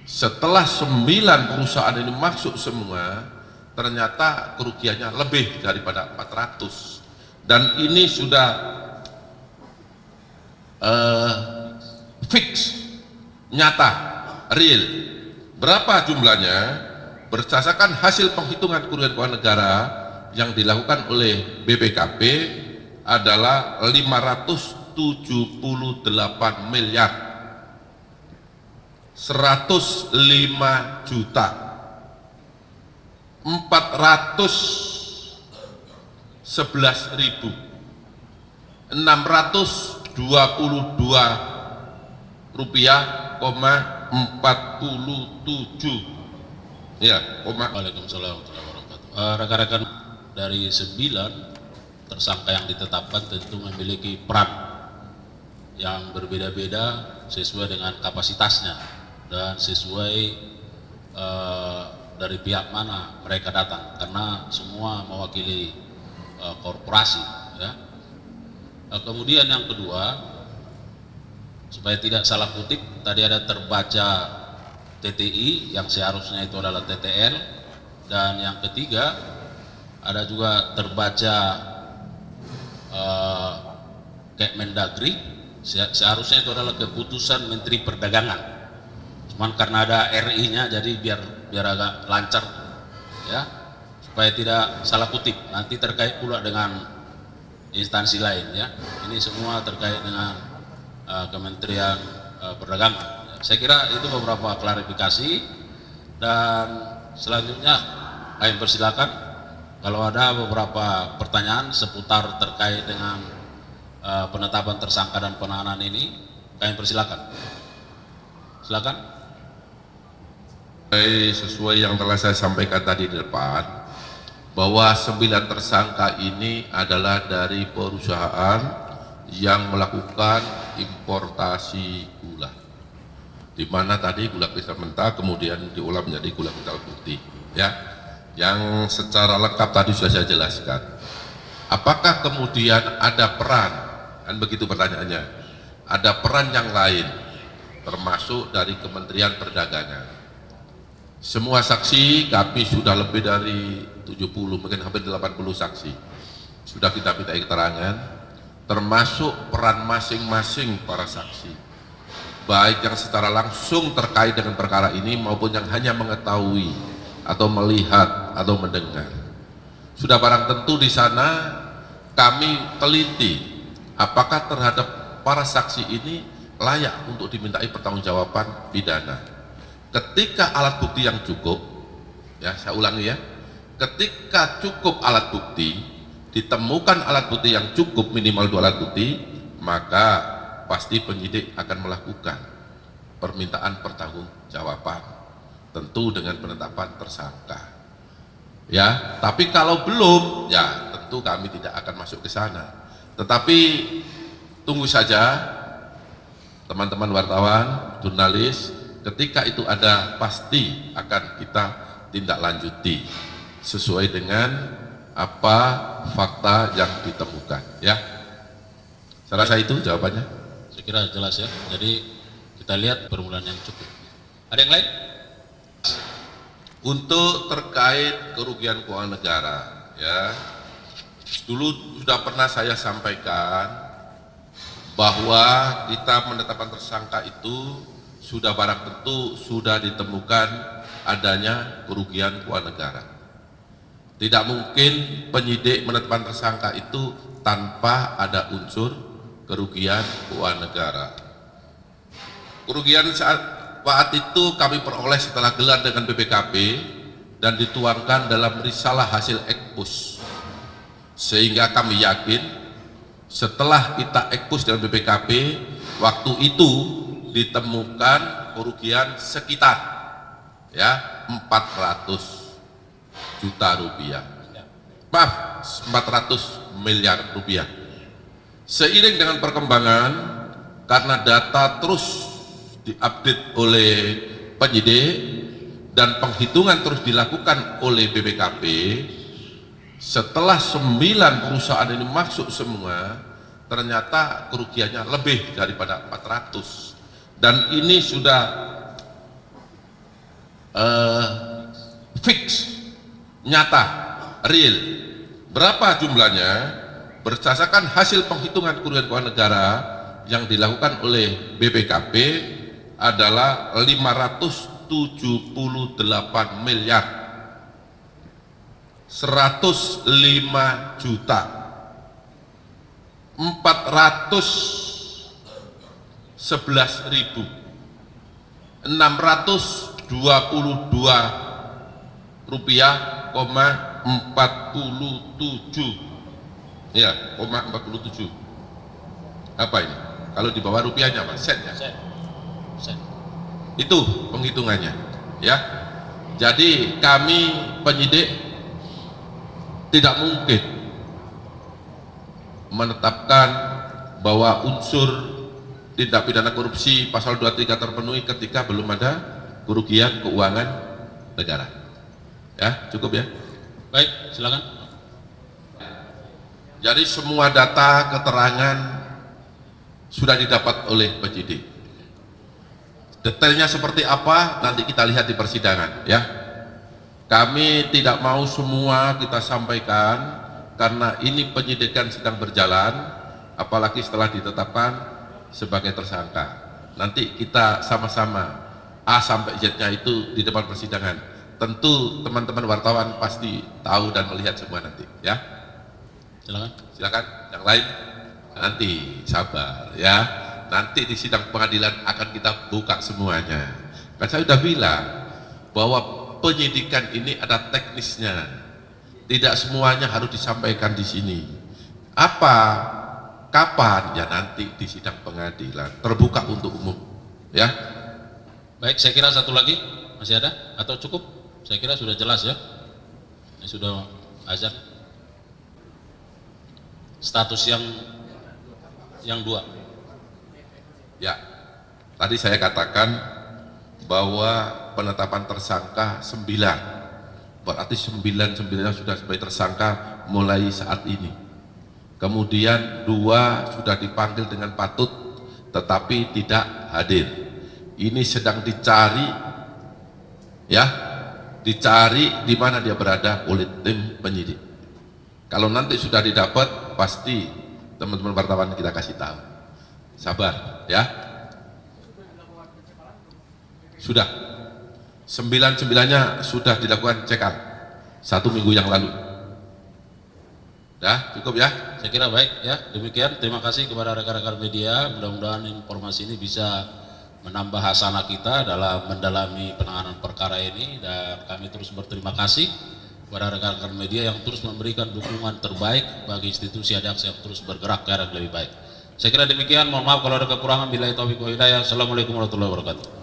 Setelah 9 perusahaan ini masuk semua, ternyata kerugiannya lebih daripada 400, dan ini sudah fix, nyata, real. Berapa jumlahnya? Berdasarkan hasil penghitungan kerugian keuangan negara yang dilakukan oleh BPKP adalah 578 miliar 105 juta 411.622 rupiah, 47 ya, Waalaikumsalam warahmatullahi wabarakatuh. Rekan-rekan, dari 9 tersangka yang ditetapkan tentu memiliki peran yang berbeda-beda sesuai dengan kapasitasnya dan sesuai dari pihak mana mereka datang, karena semua mewakili korporasi ya. Kemudian yang kedua, supaya tidak salah kutip, tadi ada terbaca TTI yang seharusnya itu adalah TTL, dan yang ketiga ada juga terbaca Kemendagri, seharusnya itu adalah keputusan Menteri Perdagangan, cuman karena ada RI-nya jadi biar agak lancar ya, supaya tidak salah kutip. Nanti terkait pula dengan instansi lain ya, ini semua terkait dengan Kementerian Perdagangan. Saya kira itu beberapa klarifikasi, dan selanjutnya kami persilakan kalau ada beberapa pertanyaan seputar terkait dengan penetapan tersangka dan penahanan ini, kami persilakan. Silakan. Sesuai yang telah saya sampaikan tadi di depan, bahwa 9 tersangka ini adalah dari perusahaan yang melakukan importasi gula, di mana tadi gula kristal mentah kemudian diolah menjadi gula kristal putih ya, yang secara lengkap tadi sudah saya jelaskan. Apakah kemudian ada peran, kan begitu pertanyaannya, ada peran yang lain termasuk dari Kementerian Perdagangan? Semua saksi kami sudah lebih dari 70, mungkin hampir 80 saksi sudah kita minta keterangan, termasuk peran masing-masing para saksi, baik yang secara langsung terkait dengan perkara ini maupun yang hanya mengetahui atau melihat atau mendengar. Sudah barang tentu di sana kami teliti apakah terhadap para saksi ini layak untuk dimintai pertanggungjawaban pidana. Ketika alat bukti yang cukup, ya saya ulangi ya, ketika cukup alat bukti, ditemukan alat bukti yang cukup minimal 2 alat bukti, maka pasti penyidik akan melakukan permintaan pertanggungjawaban, tentu dengan penetapan tersangka. Ya, tapi kalau belum, ya tentu kami tidak akan masuk ke sana. Tetapi tunggu saja teman-teman wartawan, jurnalis, ketika itu ada pasti akan kita tindak lanjuti sesuai dengan apa fakta yang ditemukan ya. Saya rasa itu jawabannya. Saya kira jelas ya. Jadi kita lihat permulaan yang cukup. Ada yang lain? Untuk terkait kerugian keuangan negara ya, dulu sudah pernah saya sampaikan bahwa kita menetapkan tersangka itu sudah barang tentu sudah ditemukan adanya kerugian keuangan negara. Tidak mungkin penyidik menetapkan tersangka itu tanpa ada unsur kerugian keuangan negara. Kerugian saat itu kami peroleh setelah gelar dengan BPKP dan dituangkan dalam risalah hasil ekspos, sehingga kami yakin setelah kita ekspos dengan BPKP, waktu itu ditemukan kerugian sekitar ya 400 juta rupiah, maaf 400 miliar rupiah. Seiring dengan perkembangan, karena data terus diupdate oleh penyidik dan penghitungan terus dilakukan oleh BPKP, setelah 9 perusahaan ini masuk semua, ternyata kerugiannya lebih daripada 400, dan ini sudah fix, nyata, real. Berapa jumlahnya? Berdasarkan hasil penghitungan kerugian keuangan negara yang dilakukan oleh BPKP adalah 578 miliar 105 juta 411.622 rupiah, 47 ya, 47. Apa ini? Kalau di bawah rupiahnya apa? Sen ya? Sen. Itu penghitungannya ya. Jadi kami penyidik tidak mungkin menetapkan bahwa unsur tindak pidana korupsi pasal 23 terpenuhi ketika belum ada kerugian keuangan negara. Ya, cukup ya. Baik, silakan. Jadi semua data keterangan sudah didapat oleh penyidik. Detailnya seperti apa nanti kita lihat di persidangan ya. Kami tidak mau semua kita sampaikan karena ini penyidikan sedang berjalan, apalagi setelah ditetapkan sebagai tersangka. Nanti kita sama-sama A sampai Z-nya itu di depan persidangan. Tentu teman-teman wartawan pasti tahu dan melihat semua nanti ya. Silakan yang lain nanti sabar ya. Nanti di sidang pengadilan akan kita buka semuanya. Kan saya sudah bilang bahwa penyidikan ini ada teknisnya. Tidak semuanya harus disampaikan di sini. Apa? Kapan? Ya nanti di sidang pengadilan terbuka untuk umum. Ya. Baik, saya kira satu lagi masih ada atau cukup? Saya kira sudah jelas ya. Ini sudah azan. Status yang dua. Ya, tadi saya katakan bahwa penetapan tersangka 9, berarti 9 sudah sebagai tersangka mulai saat ini. Kemudian 2 sudah dipanggil dengan patut tetapi tidak hadir. Ini sedang dicari ya, dicari di mana dia berada oleh tim penyidik. Kalau nanti sudah didapat pasti teman-teman wartawan kita kasih tahu. Sabar ya. Sudah 9-9-nya sudah dilakukan check up 1 minggu yang lalu. Dah cukup ya. Saya kira baik ya. Demikian, terima kasih kepada rekan-rekan media. Mudah-mudahan informasi ini bisa menambah hasanah kita dalam mendalami penanganan perkara ini, dan kami terus berterima kasih kepada rekan-rekan media yang terus memberikan dukungan terbaik bagi institusi Adaks yang terus bergerak ke arah yang lebih baik. Saya kira demikian, mohon maaf kalau ada kekurangan. Billahi taufiq wa hidayah. Assalamualaikum warahmatullahi wabarakatuh.